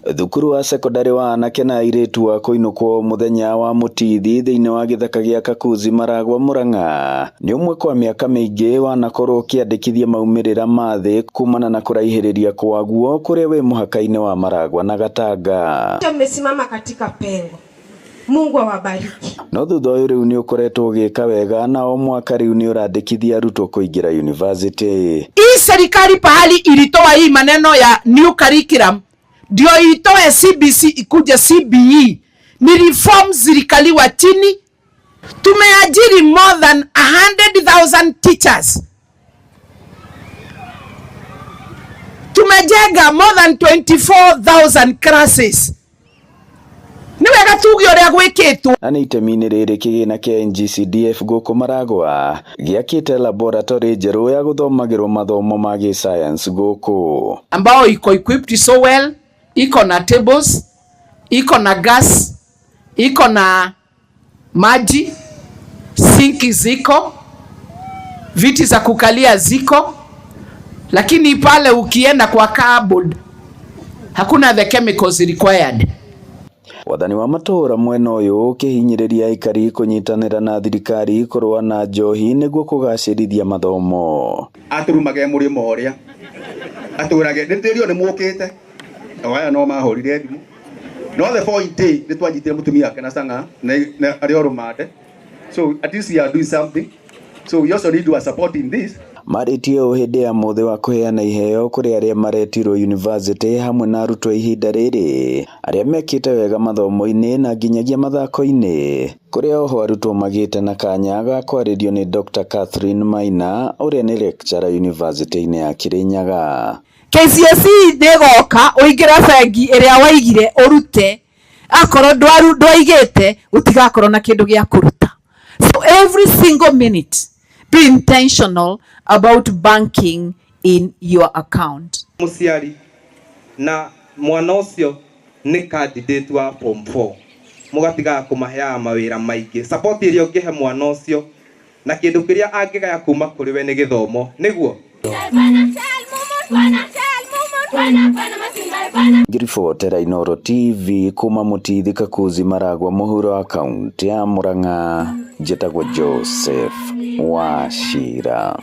Thukuru wa sekondari wa anake na airĩtu wa kũinũkwo mũthenya wa mũtithi thĩinĩ wa gĩthaka gĩa Kakuzi Maragwa Murang'a nĩ ũmwe kwa mĩaka mĩingĩ wanakorwo ũkĩandĩkithia maumĩrĩra ma thĩ kumana na kũraihĩrĩria kwaguo kũrĩa wĩ mũhaka-inĩ wa Maragwa na Gatanga. Tumesimama katika pengo. Mungu awabariki. No thutha ũyũ rĩu nĩ ũkoretwo ũgĩka wega na o mwaka rĩu nĩ ũrandĩkithia arutwo kũingĩra university. Hii serikali pahali ilitoa hii maneno ya new curriculum ndio itoe CBC ikuje CBE, ni reform zirikaliwa chini. Tumeajiri more than 100,000 teachers. Tumejenga more than 24,000 classes. Niwega tugi oria gwikitwo. Na nĩ itemi-inĩ rĩrĩ kĩgĩna kĩa NGCDF gũkũ Maragwa gĩakĩte laboratory njerũ ya gũthomagĩrwo mathomo ma gĩ-science gũkũ, ambao iko equipped so well, iko na tables, iko na gas, iko na maji, sinki ziko, viti za kukalia ziko, lakini pale ukienda kwa cupboard hakuna the chemicals required. Wathani wa matũra mwena ũyũ ũkĩhinyĩrĩria aikari kũnyitanĩra na thirikari kũrũa na njohi nĩguo kũgacĩrithia mathomo. Aturumage mũrĩmo ũrĩa atũrage ndĩrĩrio nĩ mũkĩte aya no mahũrire thimũ no the point nĩ twanyitire mũtumia wake na canga na arĩ orũmande, so at least we are doing something, so we also need to support in this. Marĩtie o hĩndĩ ya mũthĩ wa kũheana iheo kũrĩ arĩa maretirwo university hamwe na arutwo ihinda rĩrĩ arĩa mekĩte wega mathomo-inĩ na nginyagia mathako-inĩ, kũrĩa oho arutwo magĩte na kanya ga kwarĩrio nĩ Dr. Catherine Maina ũrĩa nĩ lecturer university-inĩ ya Kirinyaga. KCSE nĩgoka ũingĩra bengi ĩrĩa waigire ũrute, akorwo ndwaigĩte ũtigakorwo na kĩndũ gĩa kũruta. So every single minute be intentional about banking in your account. Muciari na mwana ũcio nĩ candidate wa form 4 mugatiga kũmaheaga mawĩra maingĩ. Support ĩrĩa ũngĩhe mwana ũcio na kĩndũ kĩrĩa angĩgaya kuma kũrĩ we nĩ gĩthomo nĩguo. Ngiribotera Inooro TV kuma mũtithi Kakuzi Maragwa mũhuro wa kaunti ya Murang'a, njĩtagwo Joseph Wachira.